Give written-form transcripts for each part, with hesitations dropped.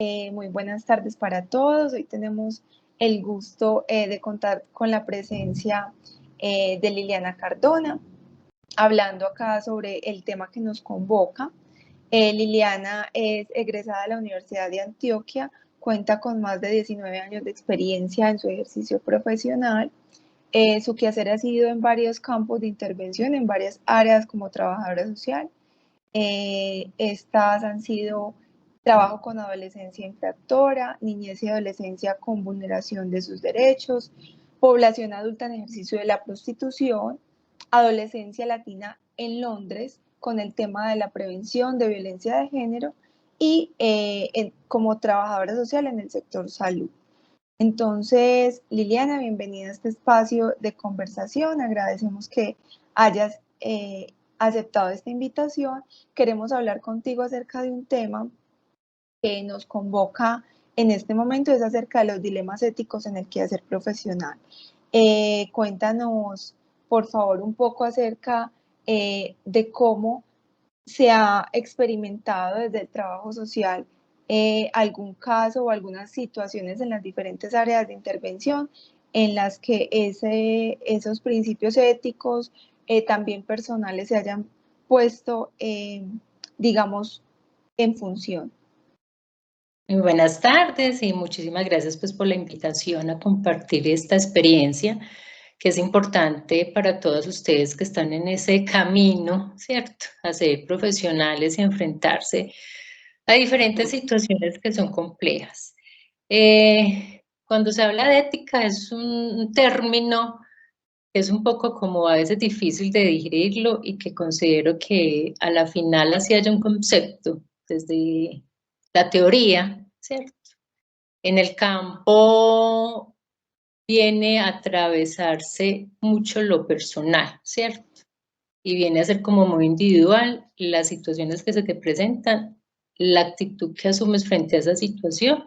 Muy buenas tardes para todos. Hoy tenemos el gusto de contar con la presencia de Liliana Cardona, hablando acá sobre el tema que nos convoca. Liliana es egresada de la Universidad de Antioquia, cuenta con más de 19 años de experiencia en su ejercicio profesional. Su quehacer ha sido en varios campos de intervención, en varias áreas como trabajadora social. Estas han sido trabajo con adolescencia infractora, niñez y adolescencia con vulneración de sus derechos, población adulta en ejercicio de la prostitución, adolescencia latina en Londres con el tema de la prevención de violencia de género y como trabajadora social en el sector salud. Entonces, Liliana, bienvenida a este espacio de conversación. Agradecemos que hayas aceptado esta invitación. Queremos hablar contigo acerca de un tema que nos convoca en este momento, es acerca de los dilemas éticos en el quehacer profesional. Cuéntanos, por favor, un poco acerca de cómo se ha experimentado desde el trabajo social algún caso o algunas situaciones en las diferentes áreas de intervención en las que esos principios éticos, también personales, se hayan puesto, digamos, en función. Muy buenas tardes y muchísimas gracias pues por la invitación a compartir esta experiencia que es importante para todos ustedes que están en ese camino, ¿cierto? A ser profesionales y enfrentarse a diferentes situaciones que son complejas. Cuando se habla de ética es un término que es un poco como a veces difícil de digerirlo y que considero que a la final así haya un concepto desde la teoría, ¿cierto? En el campo viene a atravesarse mucho lo personal, ¿cierto? Y viene a ser como muy individual las situaciones que se te presentan, la actitud que asumes frente a esa situación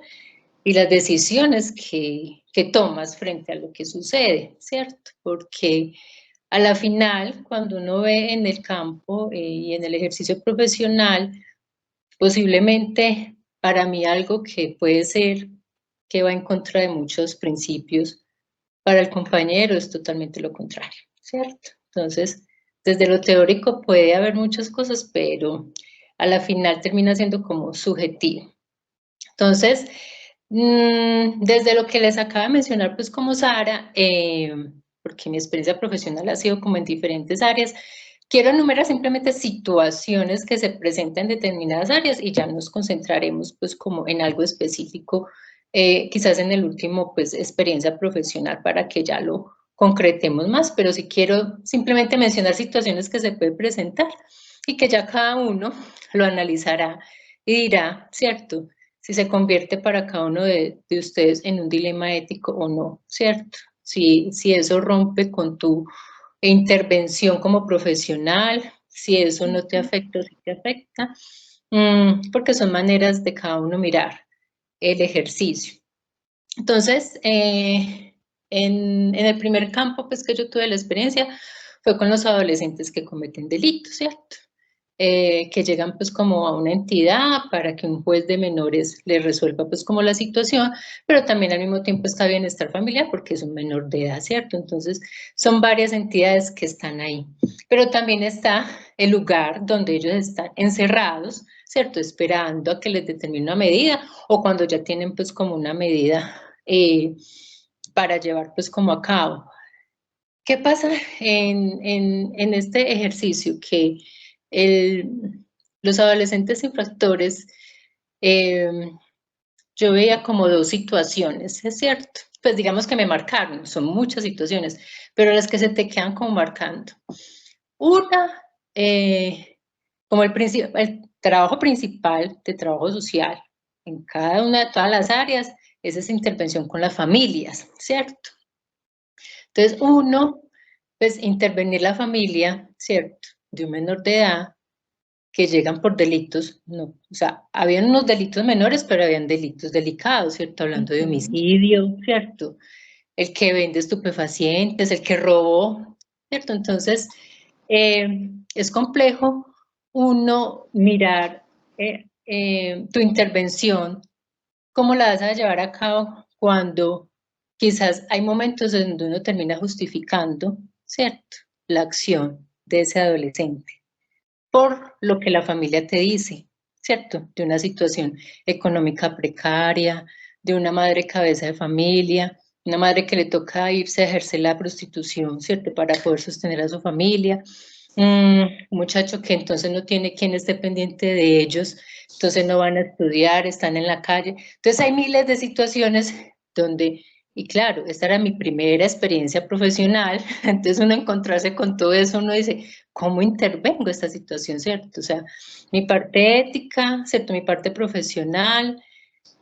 y las decisiones que tomas frente a lo que sucede, ¿cierto? Porque a la final, cuando uno ve en el campo y en el ejercicio profesional, posiblemente para mí algo que puede ser que va en contra de muchos principios, para el compañero es totalmente lo contrario, ¿cierto? Entonces, desde lo teórico puede haber muchas cosas, pero a la final termina siendo como subjetivo. Entonces, desde lo que les acabo de mencionar, pues como Sara, porque mi experiencia profesional ha sido como en diferentes áreas, quiero enumerar simplemente situaciones que se presentan en determinadas áreas y ya nos concentraremos pues como en algo específico, quizás en el último pues experiencia profesional para que ya lo concretemos más, pero sí quiero simplemente mencionar situaciones que se pueden presentar y que ya cada uno lo analizará y dirá, ¿cierto?, si se convierte para cada uno de ustedes en un dilema ético o no, ¿cierto? Si eso rompe con tu intervención como profesional, si eso no te afecta o si te afecta, porque son maneras de cada uno mirar el ejercicio. Entonces, en el primer campo pues, que yo tuve la experiencia fue con los adolescentes que cometen delitos, ¿cierto? Que llegan pues como a una entidad para que un juez de menores les resuelva pues como la situación, pero también al mismo tiempo está bienestar familiar porque es un menor de edad, ¿cierto? Entonces son varias entidades que están ahí, pero también está el lugar donde ellos están encerrados, ¿cierto? Esperando a que les determine una medida o cuando ya tienen pues como una medida para llevar pues como a cabo. ¿Qué pasa en este ejercicio? Que los adolescentes infractores, yo veía como dos situaciones, es cierto, pues digamos que me marcaron, son muchas situaciones, pero las que se te quedan como marcando. Una, como el trabajo principal de trabajo social en cada una de todas las áreas es esa intervención con las familias, ¿cierto? Entonces uno, pues intervenir la familia, ¿cierto?, de un menor de edad que llegan por delitos, no, o sea, habían unos delitos menores, pero habían delitos delicados, ¿cierto? Hablando de homicidio, ¿cierto? El que vende estupefacientes, el que robó, ¿cierto? Entonces, es complejo uno mirar tu intervención ¿cómo la vas a llevar a cabo cuando quizás hay momentos en donde uno termina justificando, ¿cierto?, la acción de ese adolescente por lo que la familia te dice, ¿cierto? De una situación económica precaria, de una madre cabeza de familia, una madre que le toca irse a ejercer la prostitución, ¿cierto? Para poder sostener a su familia. Un muchacho que entonces no tiene quien esté pendiente de ellos, entonces no van a estudiar, están en la calle. Entonces hay miles de situaciones donde, y claro, esta era mi primera experiencia profesional, entonces uno encontrarse con todo eso, uno dice, ¿cómo intervengo esta situación, cierto? O sea, mi parte ética, ¿cierto? Mi parte profesional,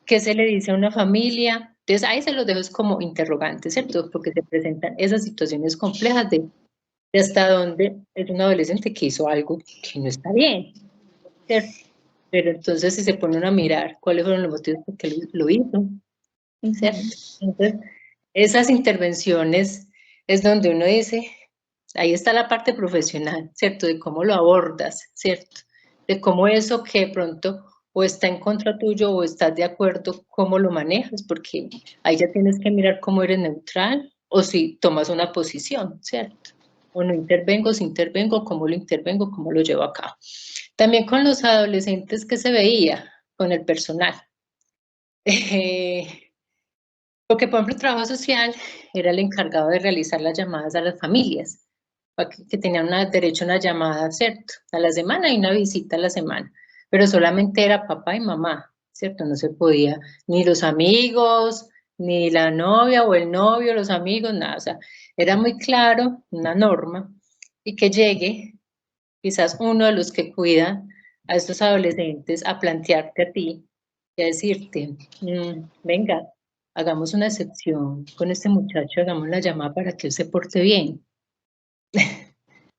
¿qué se le dice a una familia? Entonces ahí se los dejo como interrogantes, ¿cierto? Porque se presentan esas situaciones complejas de hasta dónde es un adolescente que hizo algo que no está bien, ¿cierto? Pero entonces si se ponen a mirar cuáles fueron los motivos por qué lo hizo, ¿cierto? Entonces, esas intervenciones es donde uno dice, ahí está la parte profesional, ¿cierto? De cómo lo abordas, ¿cierto? De cómo eso que de pronto o está en contra tuyo o estás de acuerdo, cómo lo manejas, porque ahí ya tienes que mirar cómo eres neutral o si tomas una posición, ¿cierto? O no intervengo, si intervengo, cómo lo intervengo, cómo lo llevo a cabo. También con los adolescentes que se veía, con el personal. Porque, por ejemplo, el trabajo social era el encargado de realizar las llamadas a las familias, que tenían derecho a una llamada, ¿cierto? A la semana y una visita a la semana, pero solamente era papá y mamá, ¿cierto? No se podía ni los amigos, ni la novia o el novio, los amigos, nada, o sea, era muy claro, una norma, y que llegue quizás uno de los que cuida a estos adolescentes a plantearte a ti y a decirte, venga, hagamos una excepción con este muchacho, hagamos la llamada para que él se porte bien,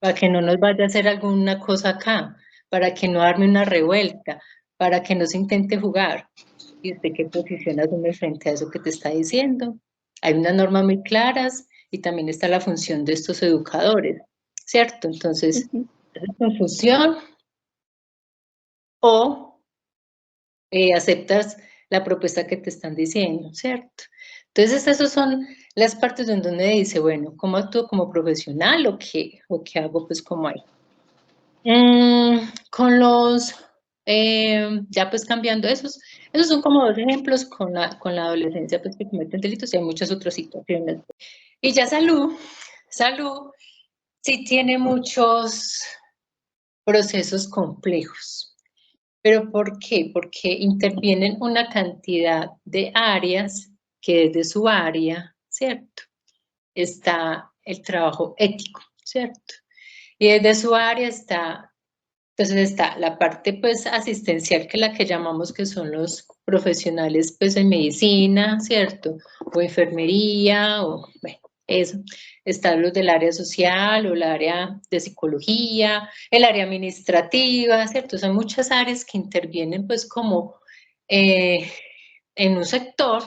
para que no nos vaya a hacer alguna cosa acá, para que no arme una revuelta, para que no se intente jugar. ¿Y usted qué posición asume frente a eso que te está diciendo? Hay unas normas muy claras y también está la función de estos educadores, ¿cierto? Entonces, esa confusión o aceptas la propuesta que te están diciendo, ¿cierto? Entonces, esas son las partes donde uno dice, bueno, ¿cómo actúo como profesional o qué hago pues como ahí? Con los, ya pues cambiando esos son como dos ejemplos con la adolescencia pues que cometen delitos y hay muchas otras situaciones. Y ya salud sí tiene muchos procesos complejos. ¿Pero por qué? Porque intervienen una cantidad de áreas que desde su área, ¿cierto? Está el trabajo ético, ¿cierto? Y desde su área está, entonces está la parte pues asistencial, que es la que llamamos que son los profesionales pues en medicina, ¿cierto? O enfermería, o bueno, eso. Están los del área social o el área de psicología, el área administrativa, ¿cierto? Son muchas áreas que intervienen pues como en un sector,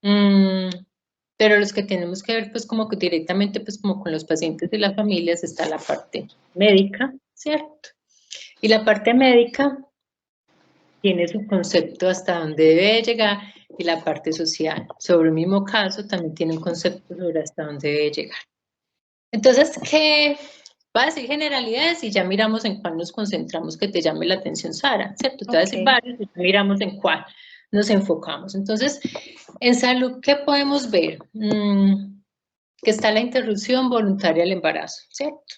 pero los que tenemos que ver pues como que directamente pues como con los pacientes y las familias está la parte médica, ¿cierto? Y la parte médica tiene su concepto hasta dónde debe llegar y la parte social. Sobre el mismo caso también tiene un concepto sobre hasta dónde debe llegar. Entonces, ¿qué? Va a decir generalidades y ya miramos en cuál nos concentramos que te llame la atención, Sara, ¿cierto? Te voy a decir varios y ya miramos en cuál nos enfocamos. Entonces, en salud, ¿qué podemos ver? Que está la interrupción voluntaria del embarazo, ¿cierto?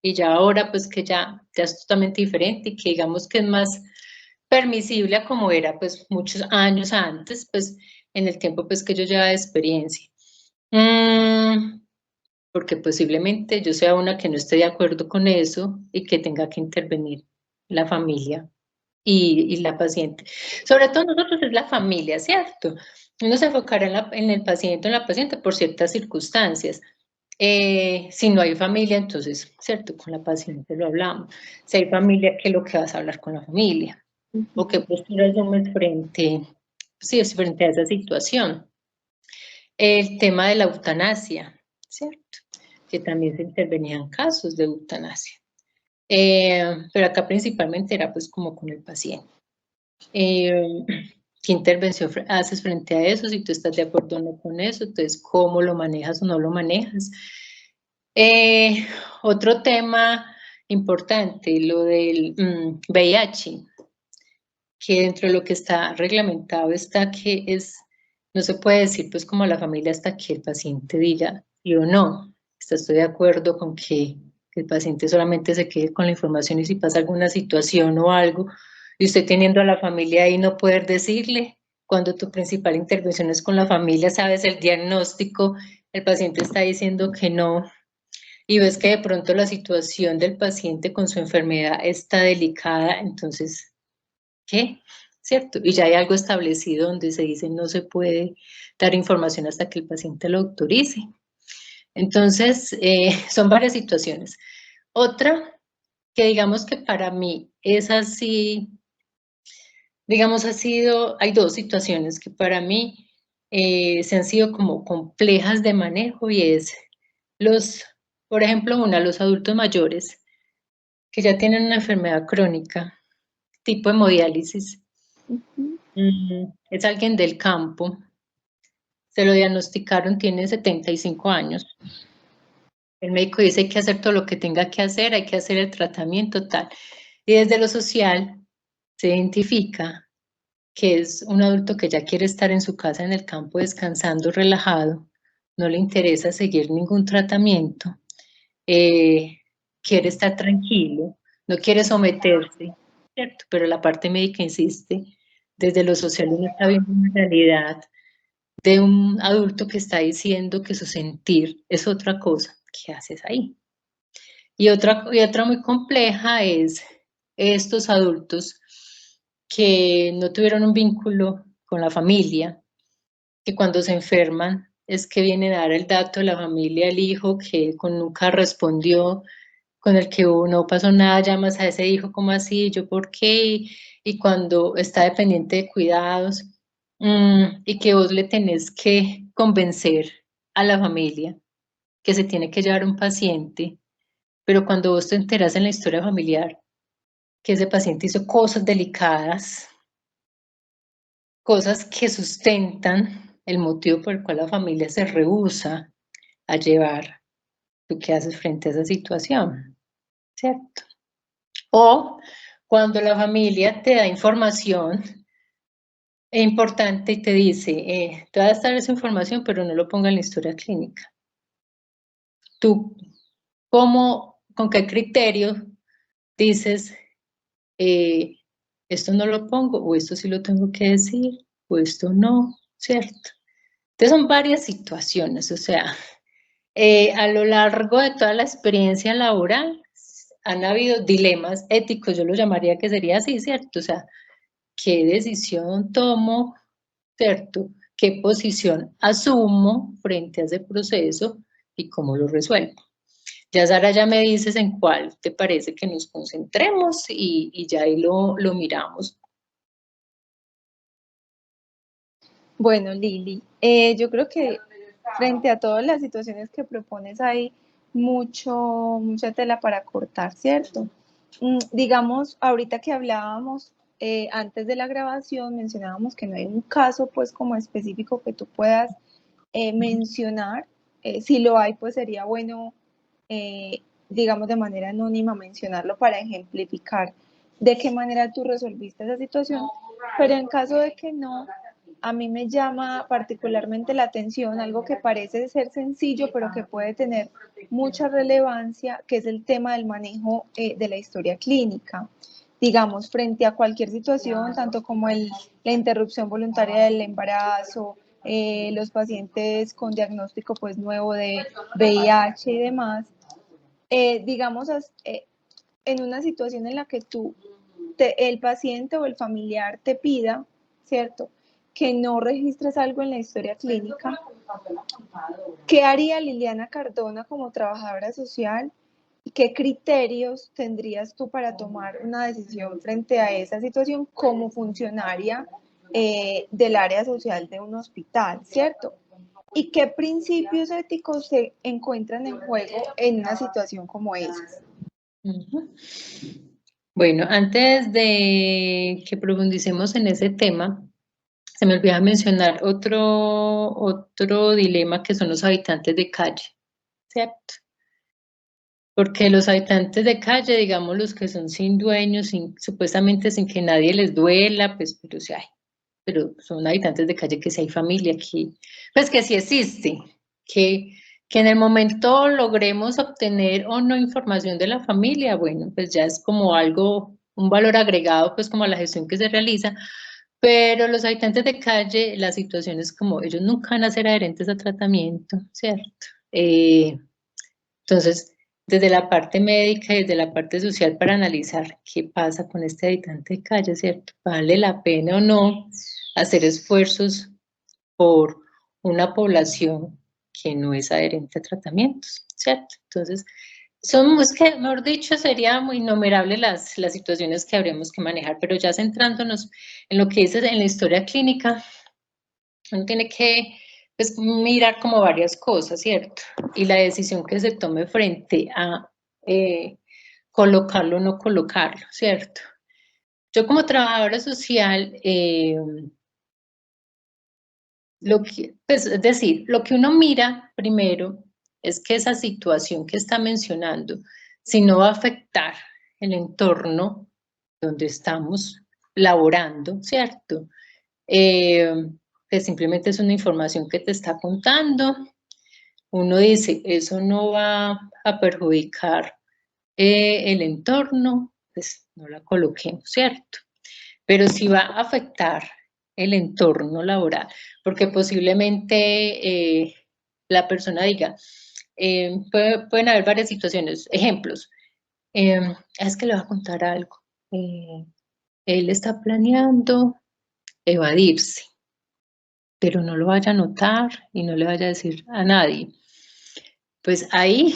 Y ya ahora, pues que ya es totalmente diferente y que digamos que es más permisible a como era, pues muchos años antes, pues en el tiempo pues que yo llevaba de experiencia. Porque posiblemente yo sea una que no esté de acuerdo con eso y que tenga que intervenir la familia y la paciente. Sobre todo nosotros es la familia, ¿cierto? Uno se enfocará en el paciente o en la paciente por ciertas circunstancias. Si no hay familia, entonces, ¿cierto? Con la paciente lo hablamos. Si hay familia, ¿qué es lo que vas a hablar con la familia? ¿O qué postura asumes frente a esa situación? El tema de la eutanasia, ¿cierto? Que también se intervenían casos de eutanasia. Pero acá principalmente era pues como con el paciente. ¿Qué intervención haces frente a eso? Si tú estás de acuerdo o no con eso, entonces, ¿cómo lo manejas o no lo manejas? Otro tema importante, lo del VIH, que dentro de lo que está reglamentado está que no se puede decir pues como a la familia hasta que el paciente diga yo no, estoy de acuerdo con que el paciente solamente se quede con la información y si pasa alguna situación o algo, y usted teniendo a la familia ahí no poder decirle, cuando tu principal intervención es con la familia, sabes el diagnóstico, el paciente está diciendo que no, y ves que de pronto la situación del paciente con su enfermedad está delicada, entonces, ¿qué? ¿Cierto? Y ya hay algo establecido donde se dice no se puede dar información hasta que el paciente lo autorice. Entonces, son varias situaciones. Otra que digamos que para mí es así, digamos hay dos situaciones que para mí se han sido como complejas de manejo y es por ejemplo, los adultos mayores que ya tienen una enfermedad crónica, tipo hemodiálisis. Es alguien del campo, se lo diagnosticaron, tiene 75 años. El médico dice hay que hacer todo lo que tenga que hacer, hay que hacer el tratamiento tal. Y desde lo social se identifica que es un adulto que ya quiere estar en su casa en el campo descansando, relajado, no le interesa seguir ningún tratamiento, quiere estar tranquilo, no quiere someterse, ¿cierto? Pero la parte médica insiste, desde lo social uno está viendo una realidad de un adulto que está diciendo que su sentir es otra cosa. ¿Qué haces ahí? Y otra muy compleja es estos adultos que no tuvieron un vínculo con la familia, que cuando se enferman es que vienen a dar el dato de la familia, el hijo que nunca respondió, con el que no pasó nada, llamas a ese hijo como así, yo por qué, y cuando está dependiente de cuidados, y que vos le tenés que convencer a la familia que se tiene que llevar un paciente, pero cuando vos te enteras en la historia familiar que ese paciente hizo cosas delicadas, cosas que sustentan el motivo por el cual la familia se rehúsa a llevar, ¿tú qué haces frente a esa situación? ¿Cierto? O cuando la familia te da información importante y te dice, te va a dar esa información, pero no lo ponga en la historia clínica. Tú, con qué criterio dices, esto no lo pongo, o esto sí lo tengo que decir, o esto no, ¿cierto? Entonces son varias situaciones, o sea, a lo largo de toda la experiencia laboral han habido dilemas éticos, yo lo llamaría que sería así, ¿cierto? O sea, ¿qué decisión tomo, ¿cierto? ¿Qué posición asumo frente a ese proceso y cómo lo resuelvo? Ya Sara, ya me dices en cuál te parece que nos concentremos y ya ahí lo miramos. Bueno, Lili, yo creo que frente a todas las situaciones que propones hay mucha tela para cortar, ¿cierto? Digamos, ahorita que hablábamos antes de la grabación, mencionábamos que no hay un caso pues como específico que tú puedas mencionar. Si lo hay, pues sería bueno, digamos, de manera anónima mencionarlo para ejemplificar de qué manera tú resolviste esa situación, pero en caso de que no, a mí me llama particularmente la atención algo que parece ser sencillo, pero que puede tener mucha relevancia, que es el tema del manejo de la historia clínica. Digamos, frente a cualquier situación, tanto como la interrupción voluntaria del embarazo, los pacientes con diagnóstico pues nuevo de VIH y demás, digamos, en una situación en la que el paciente o el familiar te pida, ¿cierto?, que no registres algo en la historia clínica, ¿qué haría Liliana Cardona como trabajadora social? ¿Y qué criterios tendrías tú para tomar una decisión frente a esa situación como funcionaria del área social de un hospital, ¿cierto? ¿Y qué principios éticos se encuentran en juego en una situación como esa? Bueno, antes de que profundicemos en ese tema, Se me olvidaba mencionar otro dilema que son los habitantes de calle, ¿cierto? Porque los habitantes de calle, digamos los que son sin dueños, supuestamente sin que nadie les duela, pues, pero son habitantes de calle que sí hay familia, pues que sí existe, que en el momento logremos obtener o no información de la familia, bueno, pues ya es como algo, un valor agregado, pues como a la gestión que se realiza, pero los habitantes de calle, la situación es como, ellos nunca van a ser adherentes a tratamiento, ¿cierto? Entonces, desde la parte médica y desde la parte social para analizar qué pasa con este habitante de calle, ¿cierto? ¿Vale la pena o no hacer esfuerzos por una población que no es adherente a tratamientos, ¿cierto? Entonces, es que, mejor dicho, sería muy innumerables las situaciones que habríamos que manejar, pero ya centrándonos en lo que dices en la historia clínica, uno tiene que pues, mirar como varias cosas, ¿cierto? Y la decisión que se tome frente a colocarlo o no colocarlo, ¿cierto? Yo como trabajadora social, pues, es decir, lo que uno mira primero es que esa situación que está mencionando, si no va a afectar el entorno donde estamos laborando, ¿cierto? Que simplemente es una información que te está contando. Uno dice, eso no va a perjudicar el entorno, pues no la coloquemos, ¿cierto? Pero sí va a afectar el entorno laboral, porque posiblemente la persona diga, pueden haber varias situaciones, ejemplos, es que le voy a contar algo, él está planeando evadirse, pero no lo vaya a notar y no le vaya a decir a nadie. Pues ahí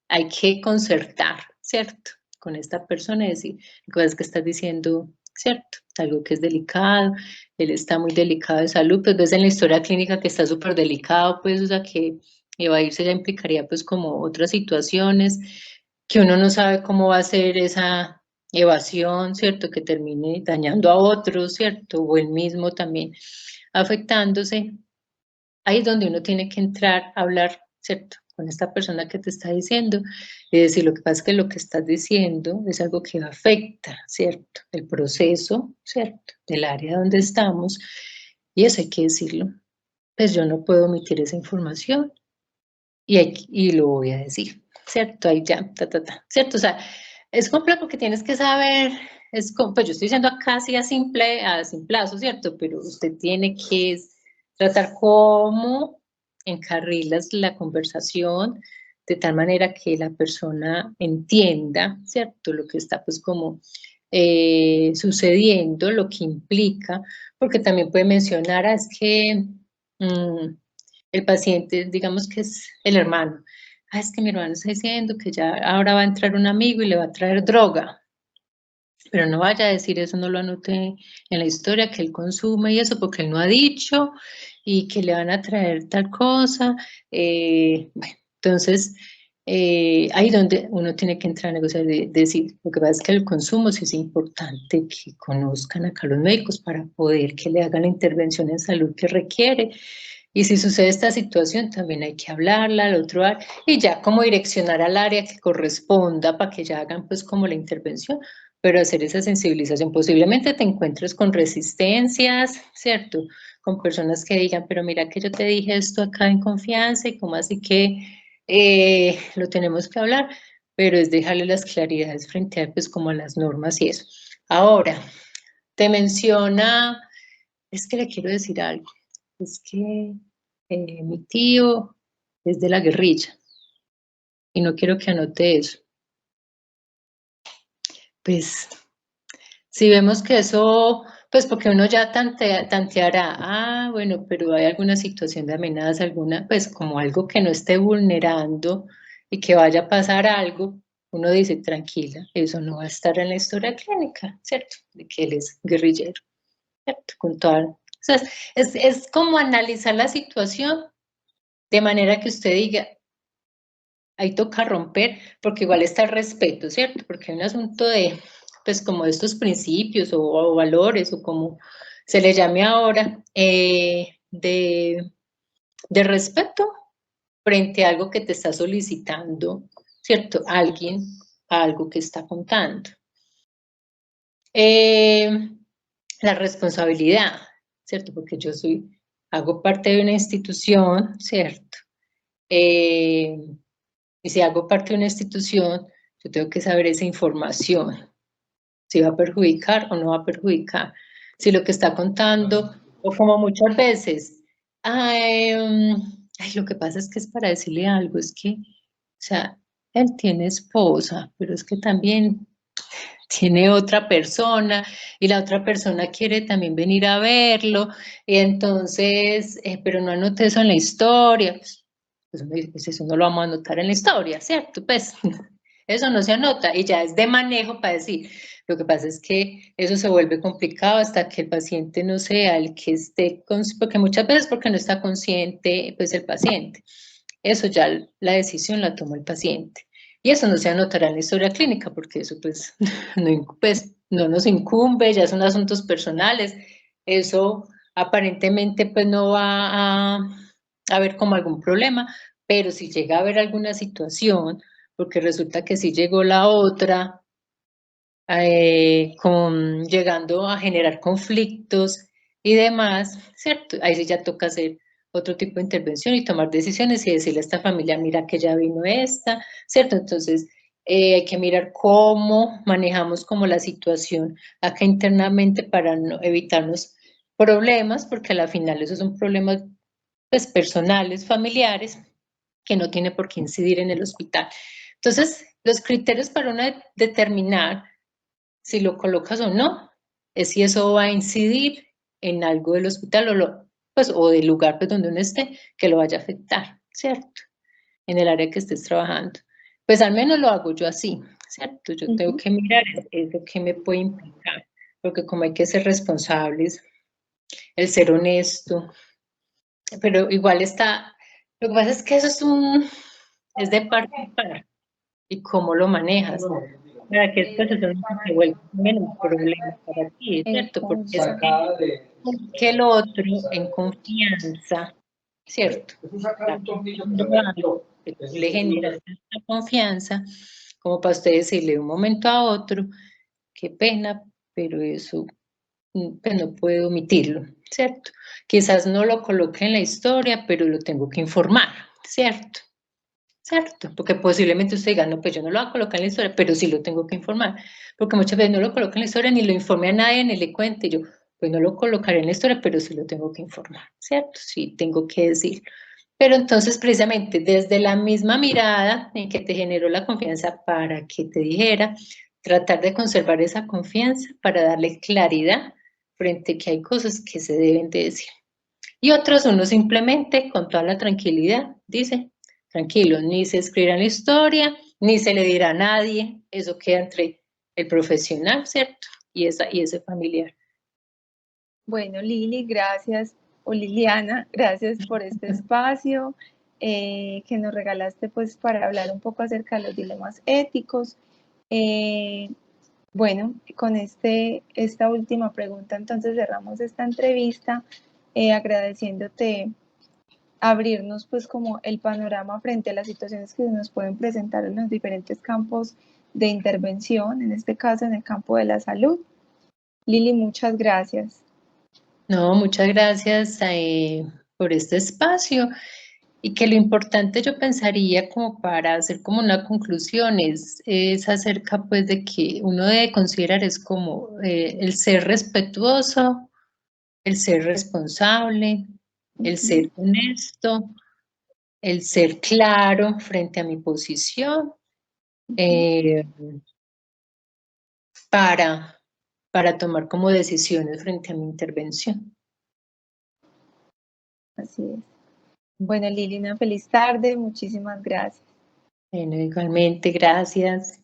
hay que concertar, ¿cierto? Con esta persona y decir, cosas que estás diciendo, ¿cierto? Algo que es delicado, él está muy delicado de salud, pues ves en la historia clínica que está súper delicado, pues, o sea, que evadirse ya implicaría, pues, como otras situaciones, que uno no sabe cómo va a ser esa evasión, ¿cierto? Que termine dañando a otros, ¿cierto? O él mismo también afectándose. Ahí es donde uno tiene que entrar a hablar, ¿cierto? Con esta persona que te está diciendo y decir, lo que pasa es que lo que estás diciendo es algo que afecta, ¿cierto? El proceso, ¿cierto? Del área donde estamos y eso hay que decirlo. Pues yo no puedo omitir esa información y lo voy a decir, ¿cierto? Ahí ya, ¿cierto? O sea, es complejo porque tienes que saber, pues yo estoy diciendo acá así a simplazo, ¿cierto? Pero usted tiene que tratar cómo encarrilas la conversación de tal manera que la persona entienda, ¿cierto? Lo que está pues como sucediendo, lo que implica, porque también puede mencionar, es que el paciente, digamos que es el hermano, es que mi hermano está diciendo que ya ahora va a entrar un amigo y le va a traer droga. Pero no vaya a decir eso, no lo anote en la historia, que él consume y eso, porque él no ha dicho y que le van a traer tal cosa. Bueno, entonces, ahí donde uno tiene que entrar a negociar, decir, lo que pasa es que el consumo sí es importante que conozcan acá los médicos para poder que le hagan la intervención en salud que requiere. Y si sucede esta situación, también hay que hablarla al otro área y ya como direccionar al área que corresponda para que ya hagan pues como la intervención, pero hacer esa sensibilización. Posiblemente te encuentres con resistencias, ¿cierto? Con personas que digan, pero mira que yo te dije esto acá en confianza y como así que lo tenemos que hablar, pero es dejarle las claridades frente a pues como a las normas y eso. Ahora, te menciona, es que le quiero decir algo, es que mi tío es de la guerrilla y no quiero que anote eso. Pues si vemos que eso, pues porque uno ya tanteará, bueno, pero hay alguna situación de amenaza, pues como algo que no esté vulnerando y que vaya a pasar algo, uno dice, tranquila, eso no va a estar en la historia clínica, ¿cierto? De que él es guerrillero, ¿cierto? Con toda, o sea, es como analizar la situación de manera que usted diga, ahí toca romper, porque igual está el respeto, ¿cierto? Porque hay un asunto de, pues como estos principios o valores o como se le llame ahora de respeto frente a algo que te está solicitando, ¿cierto? Alguien, a algo que está contando. La responsabilidad, ¿cierto? Porque yo hago parte de una institución, ¿cierto? Y si hago parte de una institución, yo tengo que saber esa información, si va a perjudicar o no va a perjudicar, si lo que está contando, o como muchas veces, lo que pasa es que es para decirle algo, es que, o sea, él tiene esposa, pero es que también tiene otra persona y la otra persona quiere también venir a verlo y entonces, pero no anoté eso en la historia. Pues uno dice, pues eso no lo vamos a anotar en la historia, ¿cierto? Pues eso no se anota y ya es de manejo para decir. Lo que pasa es que eso se vuelve complicado hasta que el paciente no sea el que esté, porque muchas veces porque no está consciente, pues el paciente. Eso ya la decisión la toma el paciente. Y eso no se anotará en la historia clínica, porque eso pues no nos incumbe, ya son asuntos personales. Eso aparentemente pues no va a haber como algún problema, pero si llega a haber alguna situación, porque resulta que si llegó la otra, llegando a generar conflictos y demás, ¿cierto? Ahí sí ya toca hacer otro tipo de intervención y tomar decisiones y decirle a esta familia, mira que ya vino esta, ¿cierto? Entonces, hay que mirar cómo manejamos como la situación acá internamente para no evitarnos problemas, porque al final esos son problemas pues, personales, familiares, que no tiene por qué incidir en el hospital. Entonces, los criterios para determinar si lo colocas o no, es si eso va a incidir en algo del hospital o del lugar pues, donde uno esté, que lo vaya a afectar, ¿cierto? En el área que estés trabajando. Pues al menos lo hago yo así, ¿cierto? Yo tengo que mirar eso que me puede implicar, porque como hay que ser responsables, el ser honesto, pero igual lo que pasa es que eso es de parte a parte, y cómo lo manejas. Para que esta situación se vuelva menos problema para ti, ¿cierto? Porque es que el otro en confianza, ¿cierto? Que tú le generas esta confianza, como para usted decirle de un momento a otro, qué pena, pero eso pues no puedo omitirlo, ¿cierto? Quizás no lo coloque en la historia, pero lo tengo que informar, ¿cierto? ¿Cierto? Porque posiblemente usted diga, no, pues yo no lo voy a colocar en la historia, pero sí lo tengo que informar, porque muchas veces no lo coloco en la historia, ni lo informe a nadie, ni le cuente, yo, pues no lo colocaré en la historia, pero sí lo tengo que informar, ¿cierto? Sí tengo que decir. Pero entonces, precisamente, desde la misma mirada en que te generó la confianza para que te dijera, tratar de conservar esa confianza para darle claridad frente a que hay cosas que se deben de decir. Y otros uno simplemente, con toda la tranquilidad, dice, tranquilo, ni se escribirá en la historia, ni se le dirá a nadie, eso queda entre el profesional, ¿cierto? Y ese familiar. Bueno, Lili, gracias, o Liliana, gracias por este espacio que nos regalaste pues para hablar un poco acerca de los dilemas éticos. Bueno, con esta última pregunta entonces cerramos esta entrevista agradeciéndote abrirnos pues como el panorama frente a las situaciones que nos pueden presentar en los diferentes campos de intervención, en este caso en el campo de la salud. Lili, muchas gracias. No, muchas gracias por este espacio y que lo importante yo pensaría como para hacer como una conclusión es acerca pues de que uno debe considerar es como el ser respetuoso, el ser responsable, el ser honesto, el ser claro frente a mi posición para tomar como decisiones frente a mi intervención. Así es. Bueno, Lili, una feliz tarde. Muchísimas gracias. Bueno, igualmente, gracias.